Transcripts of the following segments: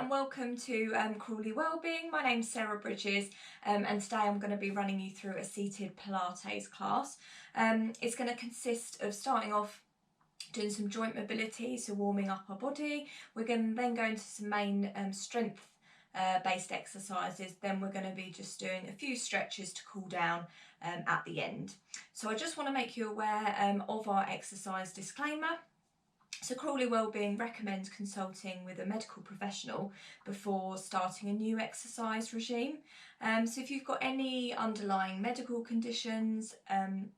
and welcome to Crawley Wellbeing. My name's Sarah Bridges and today I'm going to be running you through a Seated Pilates class. It's going to consist of starting off doing some joint mobility, so warming up our body. We're going to then go into some main strength based exercises. Then we're going to be just doing a few stretches to cool down at the end. So I just want to make you aware of our exercise disclaimer. So Crawley Wellbeing recommends consulting with a medical professional before starting a new exercise regime. So if you've got any underlying medical conditions,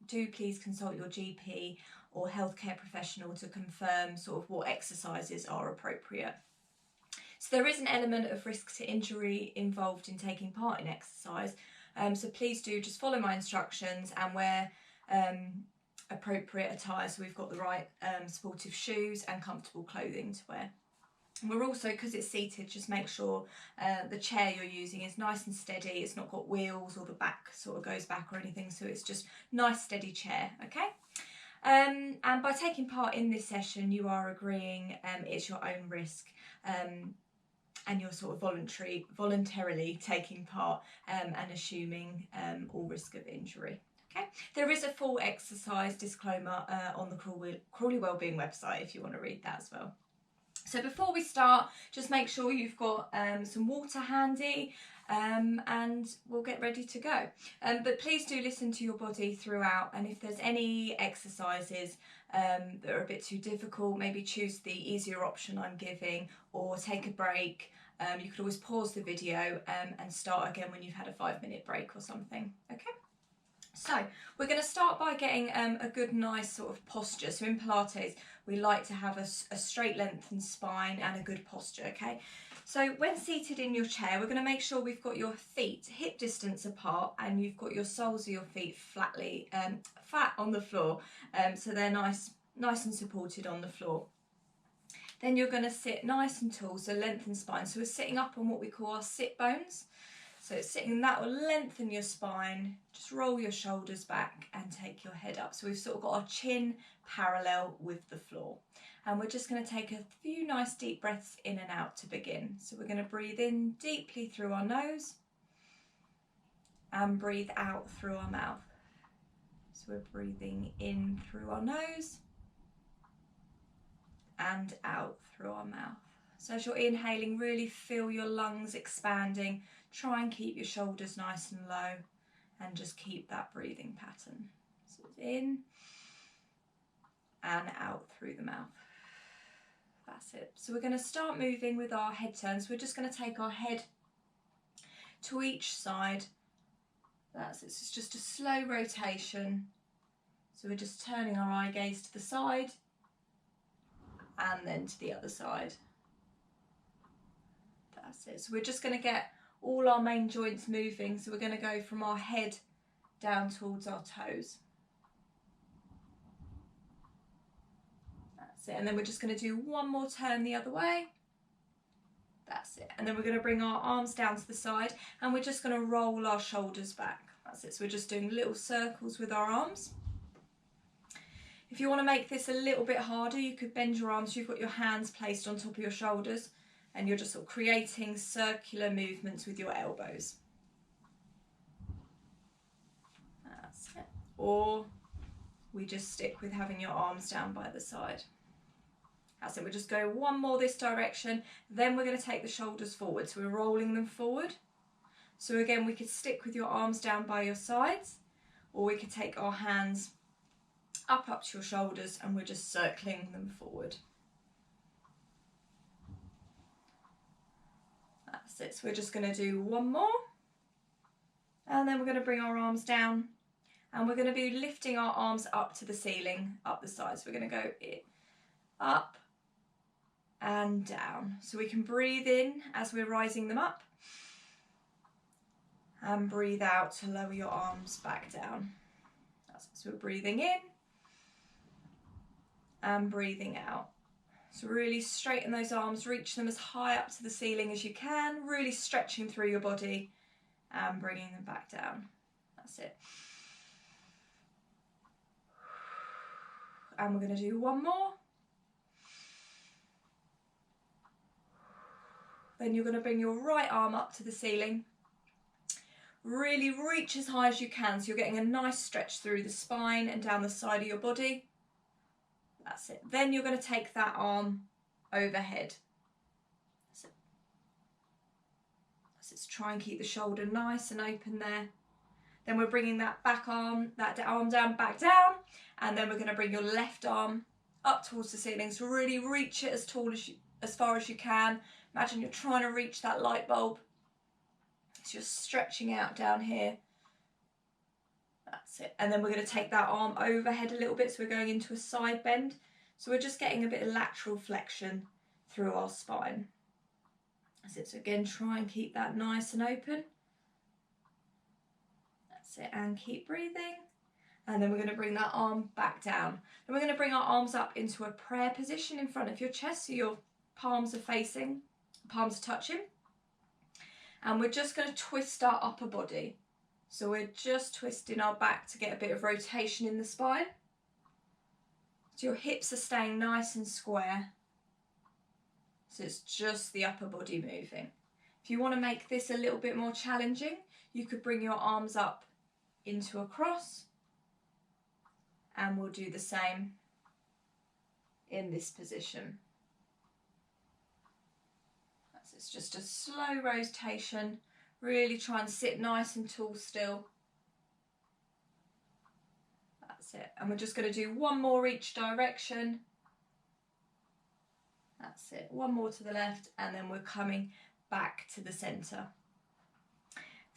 do please consult your GP or healthcare professional to confirm sort of what exercises are appropriate. So there is an element of risk to injury involved in taking part in exercise. So please do just follow my instructions and wear appropriate attire, so we've got the right sportive shoes and comfortable clothing to wear. And we're also, because it's seated, just make sure the chair you're using is nice and steady. It's not got wheels or the back sort of goes back or anything, so it's just nice steady chair, okay? And by taking part in this session you are agreeing it's your own risk and you're sort of voluntarily taking part and assuming all risk of injury. Okay. There is a full exercise disclaimer on the Crawley Wellbeing website if you want to read that as well. So before we start, just make sure you've got some water handy and we'll get ready to go. But please do listen to your body throughout, and if there's any exercises that are a bit too difficult, maybe choose the easier option I'm giving or take a break. You could always pause the video and start again when you've had a 5-minute break or something. Okay. So we're going to start by getting a good nice sort of posture. So in Pilates we like to have a straight lengthened spine and a good posture, okay? So when seated in your chair, we're going to make sure we've got your feet hip distance apart and you've got your soles of your feet flat on the floor, so they're nice and supported on the floor. Then you're going to sit nice and tall, so lengthened spine. So we're sitting up on what we call our sit bones. So sitting, that will lengthen your spine, just roll your shoulders back and take your head up. So we've sort of got our chin parallel with the floor. And we're just going to take a few nice deep breaths in and out to begin. So we're going to breathe in deeply through our nose and breathe out through our mouth. So we're breathing in through our nose and out through our mouth. So as you're inhaling, really feel your lungs expanding. Try and keep your shoulders nice and low and just keep that breathing pattern. So it's in and out through the mouth. That's it. So we're going to start moving with our head turns. We're just going to take our head to each side. That's it. So it's just a slow rotation. So we're just turning our eye gaze to the side and then to the other side. That's it. So we're just going to get all our main joints moving. So we're going to go from our head down towards our toes. That's it. And then we're just going to do one more turn the other way. That's it. And then we're going to bring our arms down to the side and we're just going to roll our shoulders back. That's it. So we're just doing little circles with our arms. If you want to make this a little bit harder, you could bend your arms so you've got your hands placed on top of your shoulders. And you're just sort of creating circular movements with your elbows. That's it. Or we just stick with having your arms down by the side. That's it. We'll just go one more this direction. Then we're going to take the shoulders forward. So we're rolling them forward. So again, we could stick with your arms down by your sides, or we could take our hands up to your shoulders and we're just circling them forward. That's it. So we're just going to do one more and then we're going to bring our arms down and we're going to be lifting our arms up to the ceiling, up the sides. We're going to go up and down. So we can breathe in as we're rising them up and breathe out to lower your arms back down. That's it. So we're breathing in and breathing out. So really straighten those arms, reach them as high up to the ceiling as you can, really stretching through your body and bringing them back down. That's it. And we're going to do one more. Then you're going to bring your right arm up to the ceiling. Really reach as high as you can, so you're getting a nice stretch through the spine and down the side of your body. That's it. Then you're going to take that arm overhead. That's it. Let's try and keep the shoulder nice and open there. Then we're bringing that arm down, back down, and then we're going to bring your left arm up towards the ceiling. So really reach it as far as you can. Imagine you're trying to reach that light bulb. So you're stretching out down here. That's it. And then we're going to take that arm overhead a little bit, so we're going into a side bend. So we're just getting a bit of lateral flexion through our spine. That's it. So again, try and keep that nice and open. That's it. And keep breathing. And then we're going to bring that arm back down. Then we're going to bring our arms up into a prayer position in front of your chest, so your palms are facing, palms are touching. And we're just going to twist our upper body. So we're just twisting our back to get a bit of rotation in the spine. So your hips are staying nice and square. So it's just the upper body moving. If you want to make this a little bit more challenging, you could bring your arms up into a cross. And we'll do the same in this position. It's just a slow rotation. Really try and sit nice and tall still. That's it. And we're just going to do one more each direction. That's it. One more to the left, and then we're coming back to the centre.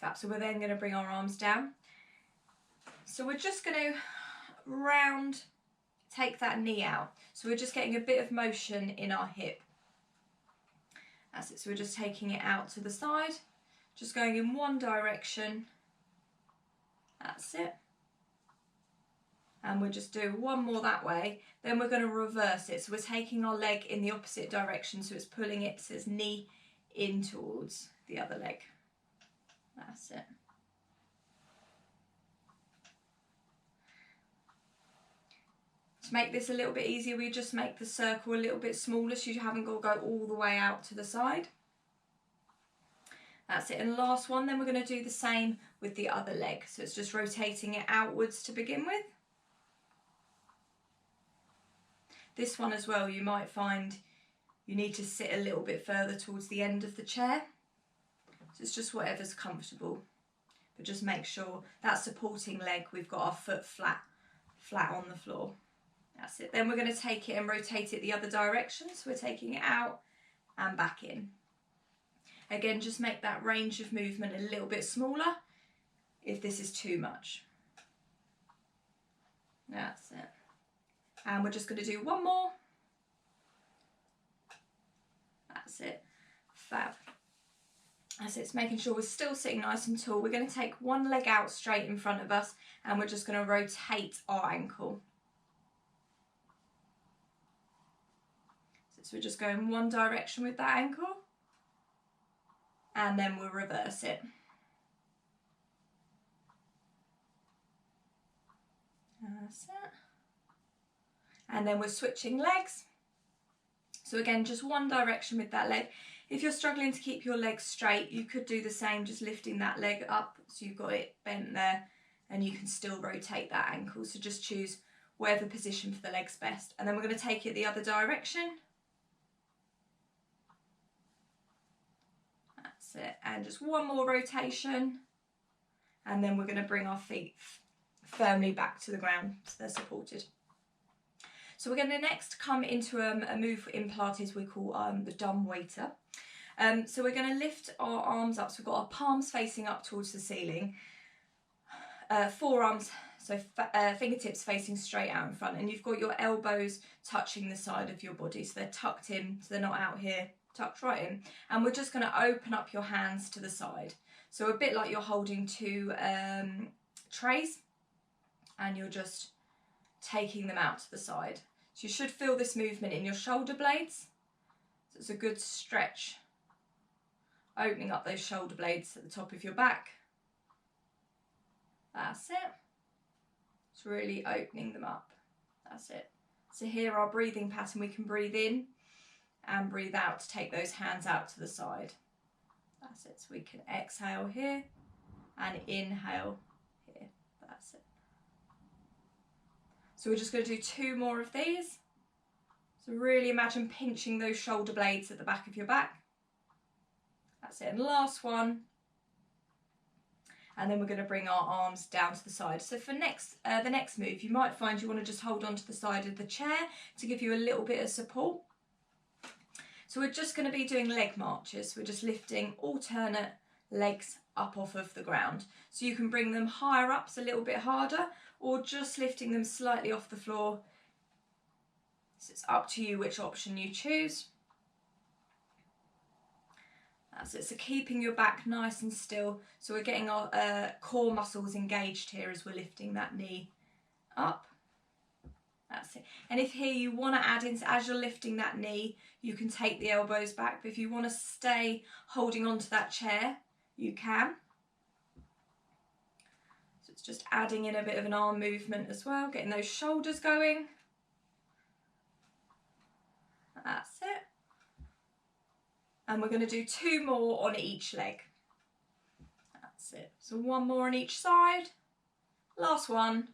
Fab. So we're then going to bring our arms down. So we're just going to take that knee out. So we're just getting a bit of motion in our hip. That's it. So we're just taking it out to the side, just going in one direction. That's it. And we'll just do one more that way. Then we're going to reverse it. So we're taking our leg in the opposite direction. So it's pulling its knee in towards the other leg. That's it. To make this a little bit easier, we just make the circle a little bit smaller, so you haven't got to go all the way out to the side. That's it. And last one, then we're going to do the same with the other leg. So it's just rotating it outwards to begin with. This one as well, you might find you need to sit a little bit further towards the end of the chair. So it's just whatever's comfortable. But just make sure that supporting leg, we've got our foot flat on the floor. That's it. Then we're going to take it and rotate it the other direction. So we're taking it out and back in. Again, just make that range of movement a little bit smaller if this is too much. That's it. And we're just going to do one more. That's it. Fab. That's it. It's making sure we're still sitting nice and tall. We're going to take one leg out straight in front of us, and we're just going to rotate our ankle. So we're just going one direction with that ankle, and then we'll reverse it. That's it. And then we're switching legs. So again, just one direction with that leg. If you're struggling to keep your legs straight, you could do the same, just lifting that leg up so you've got it bent there, and you can still rotate that ankle. So just choose whatever position for the leg's best. And then we're going to take it the other direction. That's it. And just one more rotation. And then we're going to bring our feet firmly back to the ground so they're supported. So we're going to next come into a move in Pilates we call the dumb waiter. So we're going to lift our arms up. So we've got our palms facing up towards the ceiling. Forearms, so fingertips facing straight out in front. And you've got your elbows touching the side of your body. So they're tucked in, so they're not out here, tucked right in. And we're just going to open up your hands to the side. So a bit like you're holding two trays. And you're just taking them out to the side. So you should feel this movement in your shoulder blades. So it's a good stretch. Opening up those shoulder blades at the top of your back. That's it. It's really opening them up. That's it. So here our breathing pattern, we can breathe in and breathe out to take those hands out to the side. That's it. So we can exhale here and inhale here. That's it. So we're just going to do 2 more of these. So really imagine pinching those shoulder blades at the back of your back. That's it. And last one. And then we're going to bring our arms down to the side. So for the next move, you might find you want to just hold on to the side of the chair to give you a little bit of support. So we're just going to be doing leg marches. We're just lifting alternate legs up off of the ground. So you can bring them higher up, so a little bit harder, or just lifting them slightly off the floor. So it's up to you which option you choose. That's it. So keeping your back nice and still. So we're getting our core muscles engaged here as we're lifting that knee up. That's it. And if here you want to add in, as you're lifting that knee, you can take the elbows back. But if you want to stay holding on to that chair, you can. So it's just adding in a bit of an arm movement as well, getting those shoulders going. That's it. And we're going to do 2 more on each leg. That's it. So 1 more on each side. Last one.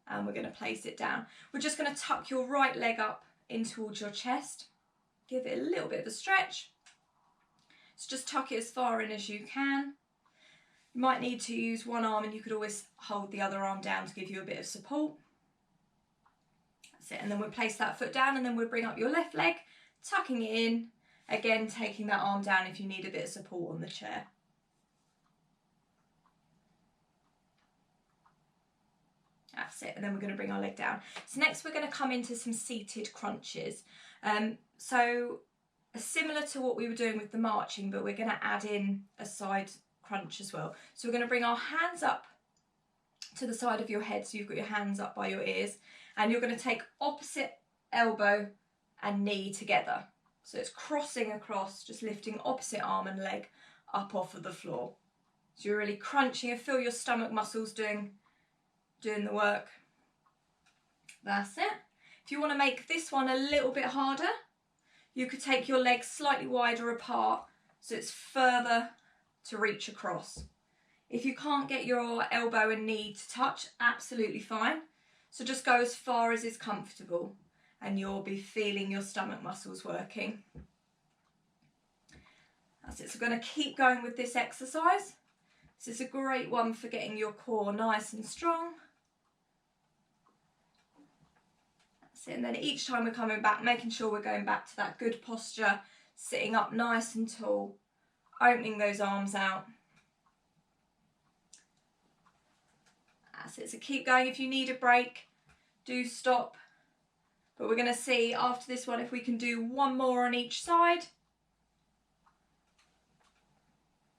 And we're going to place it down. We're just going to tuck your right leg up in towards your chest. Give it a little bit of a stretch. So just tuck it as far in as you can. You might need to use one arm, and you could always hold the other arm down to give you a bit of support. That's it. And then we'll place that foot down, and then we'll bring up your left leg, tucking it in. Again, taking that arm down if you need a bit of support on the chair. That's it. And then we're going to bring our leg down. So next we're going to come into some seated crunches. So similar to what we were doing with the marching, but we're going to add in a side crunch as well. So we're going to bring our hands up to the side of your head. So you've got your hands up by your ears, and you're going to take opposite elbow and knee together. So it's crossing across, just lifting opposite arm and leg up off of the floor. So you're really crunching and feel your stomach muscles doing the work. That's it. If you want to make this one a little bit harder, you could take your legs slightly wider apart so it's further to reach across. If you can't get your elbow and knee to touch, absolutely fine. So just go as far as is comfortable, and you'll be feeling your stomach muscles working. That's it. So we're going to keep going with this exercise. This is a great one for getting your core nice and strong. That's it. And then each time we're coming back, making sure we're going back to that good posture, sitting up nice and tall, opening those arms out. That's it. So keep going. If you need a break, do stop. But we're going to see after this one if we can do 1 more on each side.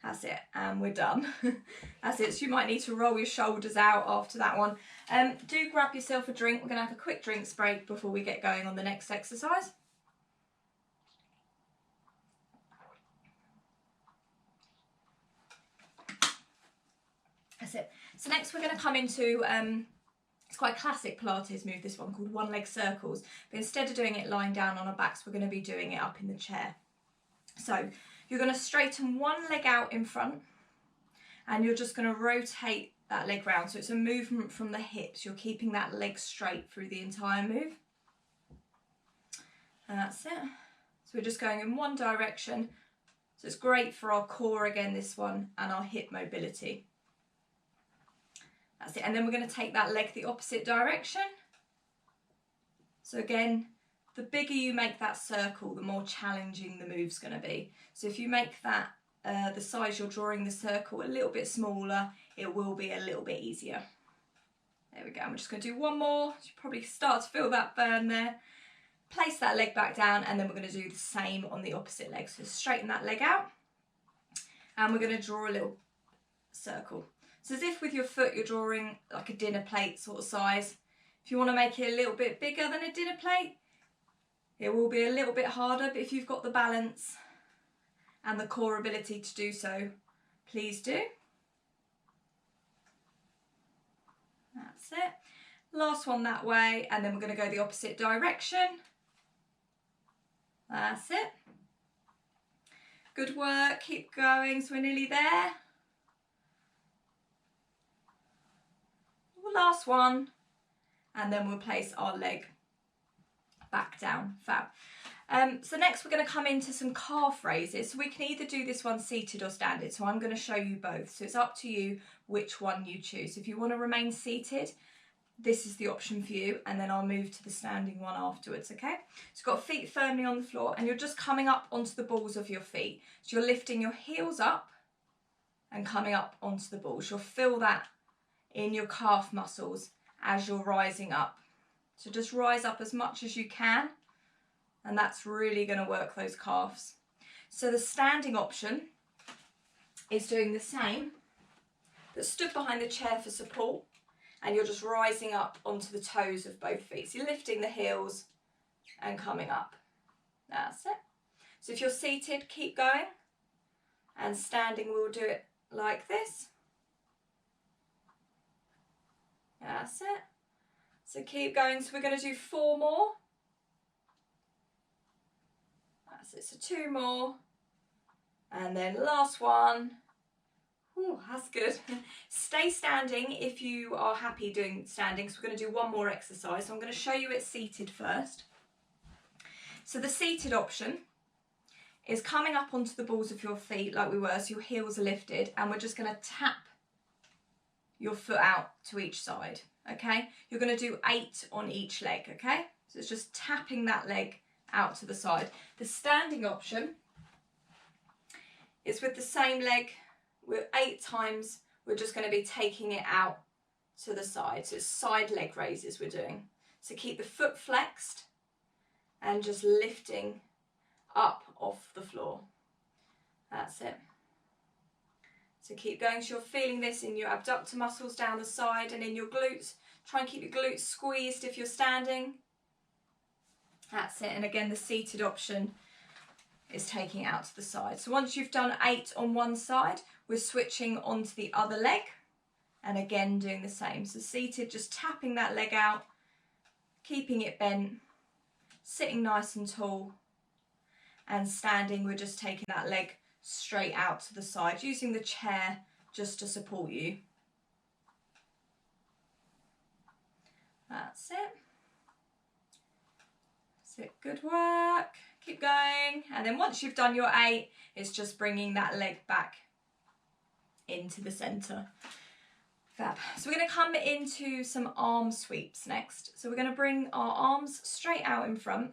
That's it, and we're done. That's it. So you might need to roll your shoulders out after that one. Do grab yourself a drink. We're going to have a quick drinks break before we get going on the next exercise. That's it. So next we're going to come into, it's quite a classic Pilates move, this one, called 1 leg circles. But instead of doing it lying down on our backs, we're going to be doing it up in the chair. So you're going to straighten one leg out in front, and you're just going to rotate that leg round. So it's a movement from the hips. You're keeping that leg straight through the entire move. And that's it. So we're just going in one direction. So it's great for our core again, this one, and our hip mobility. That's it. And then we're going to take that leg the opposite direction. So again, the bigger you make that circle, the more challenging the move's going to be. So if you make that, the size you're drawing the circle a little bit smaller, it will be a little bit easier. There we go. I'm just going to do 1 more. You probably start to feel that burn there. Place that leg back down, and then we're going to do the same on the opposite leg. So straighten that leg out, and we're going to draw a little circle. So as if with your foot you're drawing like a dinner plate sort of size. If you want to make it a little bit bigger than a dinner plate, it will be a little bit harder, but if you've got the balance and the core ability to do so, please do. That's it. Last one that way, and then we're going to go the opposite direction. That's it. Good work, keep going, so we're nearly there. Last one, and then we'll place our leg back down. Fab. So next we're going to come into some calf raises. So we can either do this one seated or standing, so I'm going to show you both. So it's up to you which one you choose. If you want to remain seated, this is the option for you, and then I'll move to the standing one afterwards, okay? So you've got feet firmly on the floor, and you're just coming up onto the balls of your feet. So you're lifting your heels up and coming up onto the balls. You'll feel that in your calf muscles as you're rising up. So just rise up as much as you can, and that's really going to work those calves. So the standing option is doing the same, but stood behind the chair for support, and you're just rising up onto the toes of both feet. So you're lifting the heels and coming up. That's it. So if you're seated, keep going, and standing, we'll do it like this. That's it. So keep going. So we're going to do 4 more. That's it. So 2 more. And then last one. Ooh, that's good. Stay standing if you are happy doing standing. So we're going to do 1 more exercise. So I'm going to show you it seated first. So the seated option is coming up onto the balls of your feet like we were. So your heels are lifted, and we're just going to tap your foot out to each side, okay? You're going to do 8 on each leg, okay? So it's just tapping that leg out to the side. The standing option is with the same leg, with 8 times, we're just going to be taking it out to the side. So it's side leg raises we're doing. So keep the foot flexed and just lifting up off the floor. That's it. So keep going. So you're feeling this in your abductor muscles down the side and in your glutes. Try and keep your glutes squeezed if you're standing. That's it. And again, the seated option is taking it out to the side. So once you've done 8 on one side, we're switching onto the other leg, and again doing the same. So seated, just tapping that leg out, keeping it bent, sitting nice and tall, and standing, we're just taking that leg straight out to the side, using the chair just to support you. That's it. That's it. Good work. Keep going. And then once you've done your 8, it's just bringing that leg back into the centre. Fab. So we're going to come into some arm sweeps next. So we're going to bring our arms straight out in front,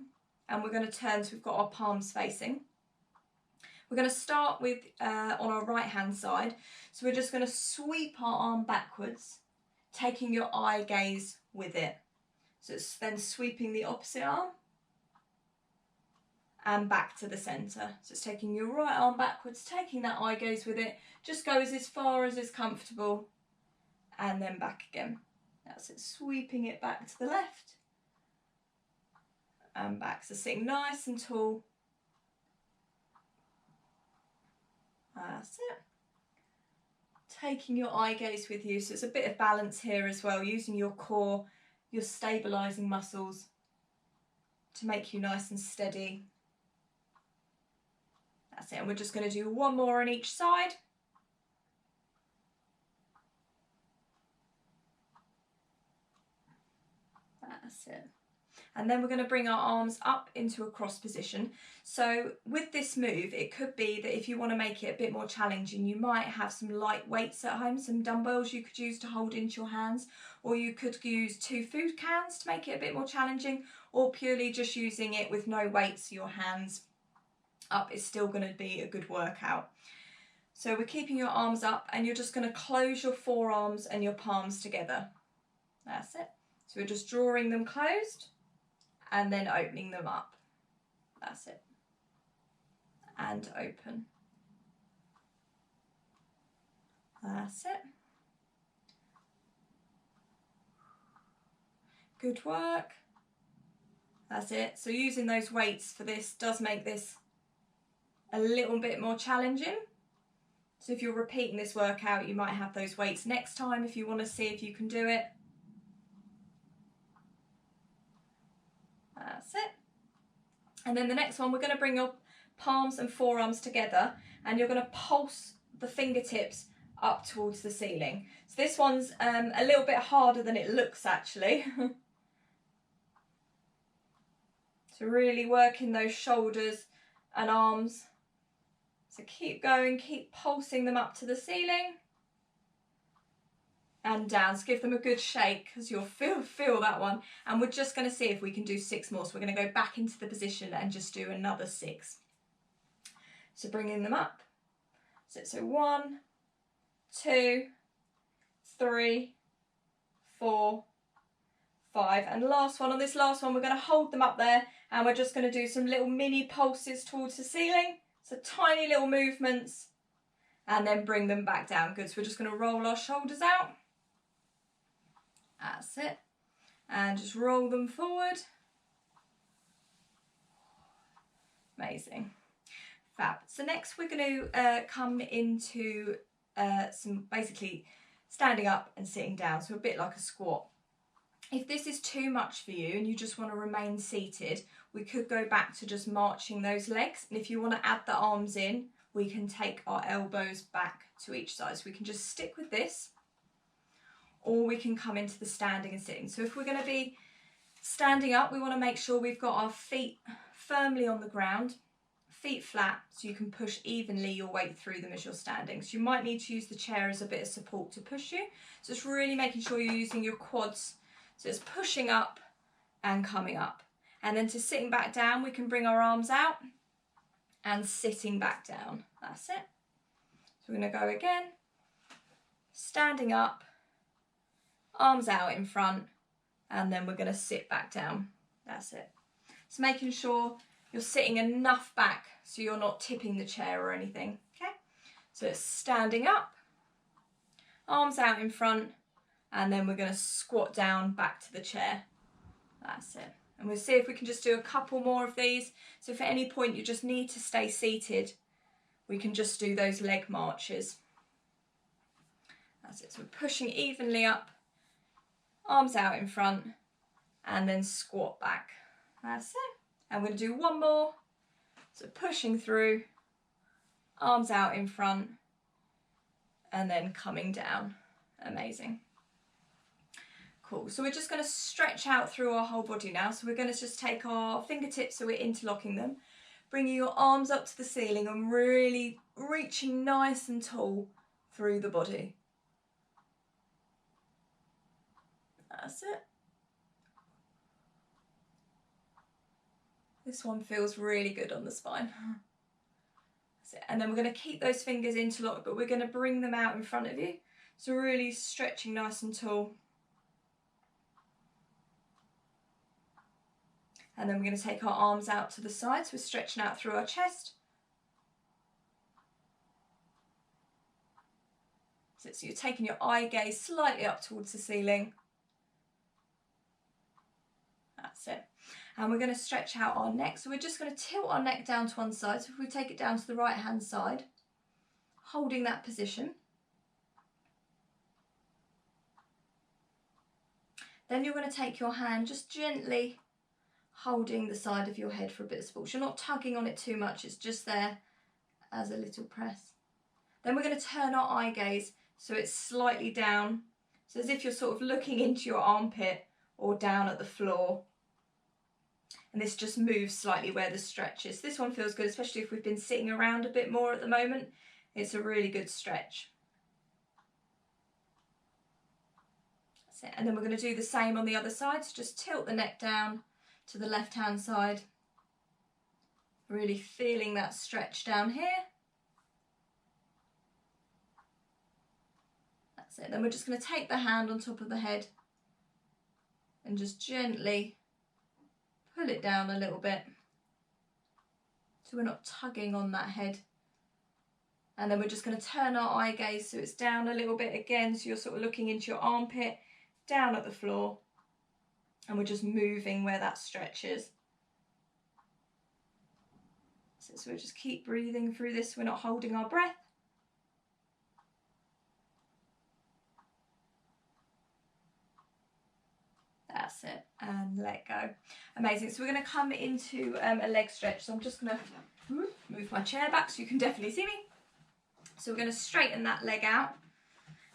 and we're going to turn so we've got our palms facing. We're going to start with on our right hand side. So we're just going to sweep our arm backwards, taking your eye gaze with it. So it's then sweeping the opposite arm and back to the centre. So it's taking your right arm backwards, taking that eye gaze with it. Just goes as far as is comfortable, and then back again. That's it, sweeping it back to the left and back. So sitting nice and tall. That's it. Taking your eye gaze with you, so it's a bit of balance here as well, using your core, your stabilising muscles to make you nice and steady. That's it, and we're just going to do 1 more on each side. That's it. And then we're going to bring our arms up into a cross position. So with this move, it could be that if you want to make it a bit more challenging, you might have some light weights at home, some dumbbells you could use to hold into your hands, or you could use 2 food cans to make it a bit more challenging, or purely just using it with no weights, your hands up is still going to be a good workout. So we're keeping your arms up, and you're just going to close your forearms and your palms together. That's it. So we're just drawing them closed and then opening them up. That's it. And open. That's it. Good work. That's it. So using those weights for this does make this a little bit more challenging. So if you're repeating this workout, you might have those weights next time if you want to see if you can do it. That's it. And then the next one, we're going to bring your palms and forearms together, and you're going to pulse the fingertips up towards the ceiling. So this one's a little bit harder than it looks actually. So really working those shoulders and arms. So keep going, keep pulsing them up to the ceiling and down. So give them a good shake because you'll feel that one. And we're just going to see if we can do 6 more. So we're going to go back into the position and just do another 6. So bringing them up. So 1, 2, 3, 4, 5, and last one. On this last one, we're going to hold them up there, and we're just going to do some little mini pulses towards the ceiling. So tiny little movements, and then bring them back down. Good. So we're just going to roll our shoulders out. That's it. And just roll them forward. Amazing. Fab. So next we're going to come into some basically standing up and sitting down. So a bit like a squat. If this is too much for you and you just want to remain seated, we could go back to just marching those legs. And if you want to add the arms in, we can take our elbows back to each side. So we can just stick with this, or we can come into the standing and sitting. So if we're going to be standing up, we want to make sure we've got our feet firmly on the ground, feet flat, so you can push evenly your weight through them as you're standing. So you might need to use the chair as a bit of support to push you. So it's really making sure you're using your quads. So it's pushing up and coming up. And then to sitting back down, we can bring our arms out and sitting back down. That's it. So we're going to go again. Standing up, arms out in front, and then we're going to sit back down. That's it. So making sure you're sitting enough back so you're not tipping the chair or anything. Okay. So it's standing up, arms out in front, and then we're going to squat down back to the chair. That's it. And we'll see if we can just do a couple more of these. So if at any point you just need to stay seated, we can just do those leg marches. That's it. So we're pushing evenly up, arms out in front, and then squat back. That's it. And we're going to do one more. So pushing through, arms out in front, and then coming down. Amazing. Cool. So we're just going to stretch out through our whole body now. So we're going to just take our fingertips, so we're interlocking them, bringing your arms up to the ceiling and really reaching nice and tall through the body. That's it. This one feels really good on the spine. That's it. And then we're going to keep those fingers interlocked, but we're going to bring them out in front of you. So really stretching nice and tall. And then we're going to take our arms out to the side, so we're stretching out through our chest. So you're taking your eye gaze slightly up towards the ceiling. That's it. And we're going to stretch out our neck. So we're just going to tilt our neck down to one side. So if we take it down to the right hand side, holding that position. Then you're going to take your hand just gently holding the side of your head for a bit of support. So you're not tugging on it too much, it's just there as a little press. Then we're going to turn our eye gaze so it's slightly down, so as if you're sort of looking into your armpit or down at the floor. And this just moves slightly where the stretch is. This one feels good, especially if we've been sitting around a bit more at the moment. It's a really good stretch. That's it. And then we're going to do the same on the other side, so just tilt the neck down to the left hand side, really feeling that stretch down here. That's it. Then we're just going to take the hand on top of the head and just gently pull it down a little bit so we're not tugging on that head. And then we're just going to turn our eye gaze so it's down a little bit again, so you're sort of looking into your armpit, down at the floor. And we're just moving where that stretch is. So we'll just keep breathing through this. We're not holding our breath. That's it. and let go. Amazing. So we're going to come into a leg stretch. So I'm just going to move my chair back so you can definitely see me. So we're going to straighten that leg out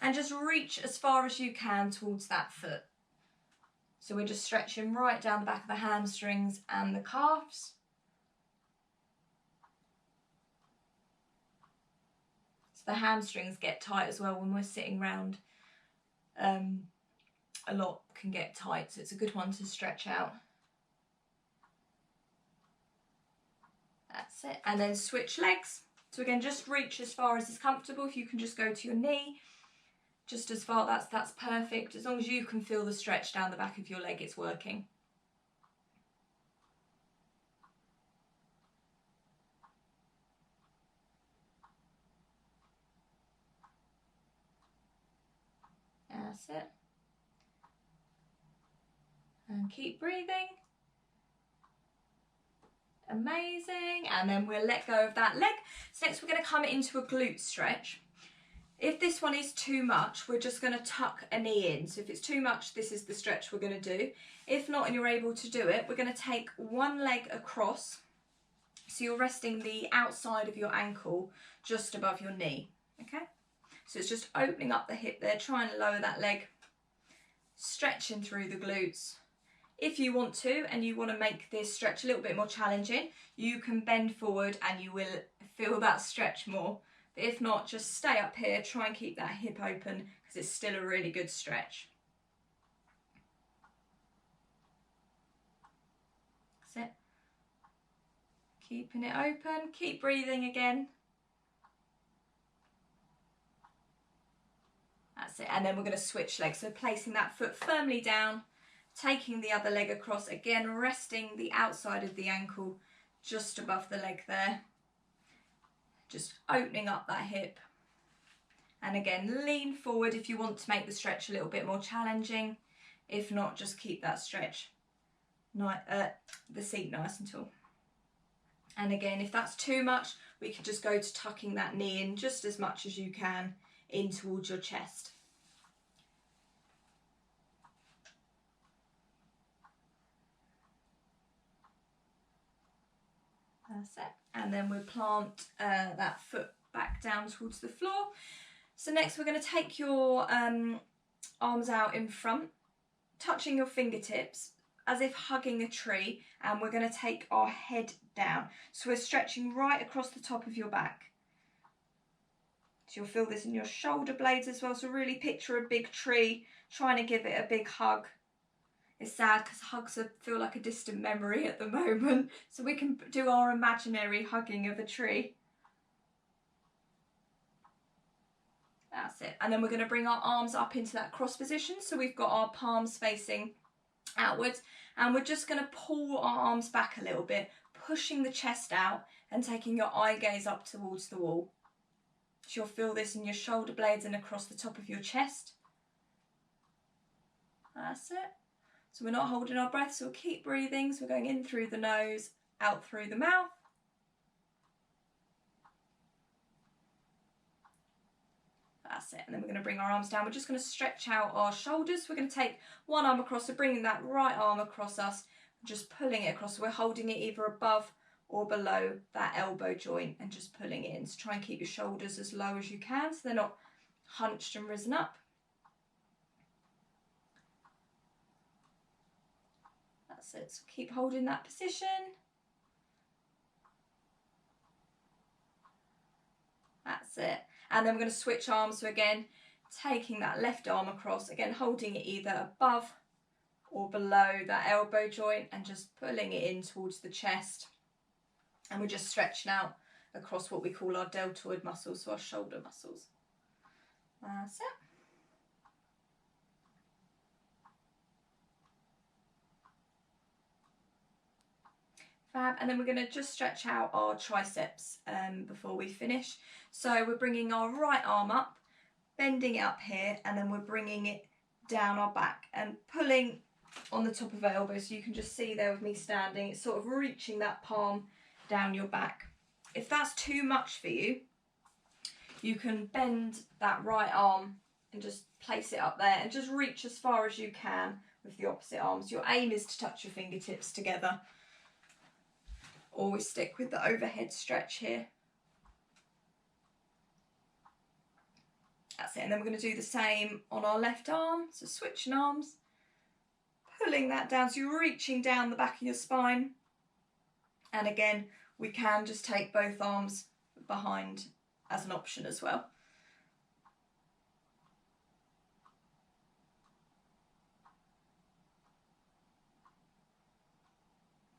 and just reach as far as you can towards that foot. So we're just stretching right down the back of the hamstrings and the calves. So the hamstrings get tight as well when we're sitting round. A lot can get tight, so it's a good one to stretch out. That's it. And then switch legs. So again, just reach as far as is comfortable. If you can just go to your knee, just as far, that's perfect. As long as you can feel the stretch down the back of your leg, it's working. That's it. And keep breathing. Amazing. And then we'll let go of that leg. So next we're going to come into a glute stretch. If this one is too much, we're just going to tuck a knee in. So if it's too much, this is the stretch we're going to do. If not, and you're able to do it, we're going to take one leg across. So you're resting the outside of your ankle just above your knee. Okay? So it's just opening up the hip there, trying to lower that leg, stretching through the glutes. If you want to, and you want to make this stretch a little bit more challenging, you can bend forward and you will feel that stretch more. But if not, just stay up here, try and keep that hip open because it's still a really good stretch. That's it. Keeping it open, keep breathing again. That's it. And then we're going to switch legs. So placing that foot firmly down, taking the other leg across, again resting the outside of the ankle just above the leg there. Just opening up that hip. And again, lean forward if you want to make the stretch a little bit more challenging. If not, just keep that stretch, the seat nice and tall. And again, if that's too much, we can just go to tucking that knee in just as much as you can in towards your chest. That's it. And then we'll plant that foot back down towards the floor. So next we're going to take your arms out in front, touching your fingertips as if hugging a tree, and we're going to take our head down. So we're stretching right across the top of your back. So you'll feel this in your shoulder blades as well. So really picture a big tree, trying to give it a big hug. It's sad because hugs feel like a distant memory at the moment. So we can do our imaginary hugging of a tree. That's it. And then we're going to bring our arms up into that cross position. So we've got our palms facing outwards. And we're just going to pull our arms back a little bit, pushing the chest out and taking your eye gaze up towards the wall. So you'll feel this in your shoulder blades and across the top of your chest. That's it. So we're not holding our breath, so we'll keep breathing. So we're going in through the nose, out through the mouth. That's it. And then we're going to bring our arms down. We're just going to stretch out our shoulders. We're going to take one arm across, so bringing that right arm across us, just pulling it across. So we're holding it either above or below that elbow joint and just pulling it in. So try and keep your shoulders as low as you can so they're not hunched and risen up. That's it. So keep holding that position. That's it. And then we're going to switch arms. So again, taking that left arm across, again holding it either above or below that elbow joint and just pulling it in towards the chest. And we're just stretching out across what we call our deltoid muscles, so our shoulder muscles. That's it. Fab. And then we're going to just stretch out our triceps before we finish. So we're bringing our right arm up, bending it up here, and then we're bringing it down our back and pulling on the top of our elbow. So you can just see there with me standing, it's sort of reaching that palm down your back. If that's too much for you, you can bend that right arm and just place it up there and just reach as far as you can with the opposite arms. Your aim is to touch your fingertips together. Always stick with the overhead stretch here. That's it, and then we're going to do the same on our left arm. So switching arms, pulling that down, so you're reaching down the back of your spine. And again, we can just take both arms behind as an option as well.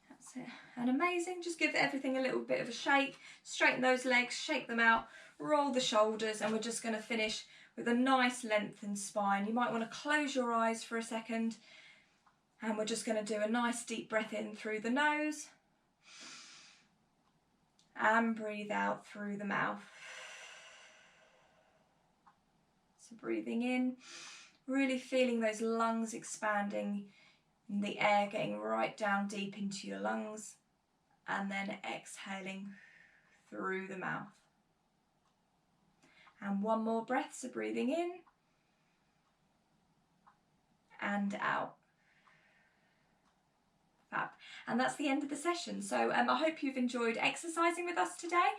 That's it, and amazing. Just give everything a little bit of a shake, straighten those legs, shake them out, roll the shoulders, and we're just going to finish with a nice lengthened spine. You might want to close your eyes for a second, and we're just going to do a nice deep breath in through the nose and breathe out through the mouth. So breathing in, really feeling those lungs expanding and the air getting right down deep into your lungs, and then exhaling through the mouth. And one more breath, so breathing in and out. Fab. And that's the end of the session. So I hope you've enjoyed exercising with us today.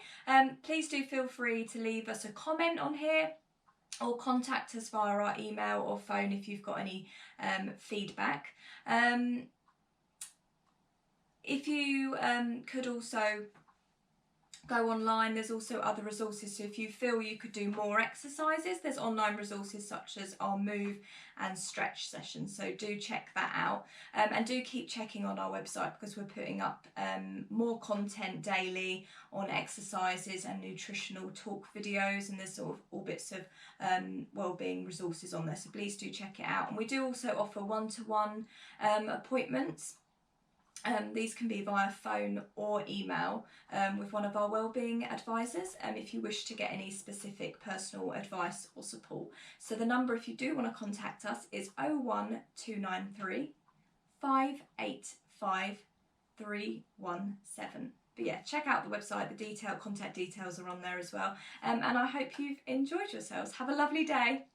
Please do feel free to leave us a comment on here, or contact us via our email or phone if you've got any feedback. If you could also go online, there's also other resources. So if you feel you could do more exercises, there's online resources such as our move and stretch sessions. So do check that out, and do keep checking on our website, because we're putting up more content daily on exercises and nutritional talk videos, and there's sort of all bits of wellbeing resources on there. So please do check it out. And we do also offer one-to-one appointments. These can be via phone or email with one of our wellbeing advisors, if you wish to get any specific personal advice or support. So the number, if you do want to contact us, is 01293 585 317. But yeah, check out the website, the contact details are on there as well. And I hope you've enjoyed yourselves. Have a lovely day.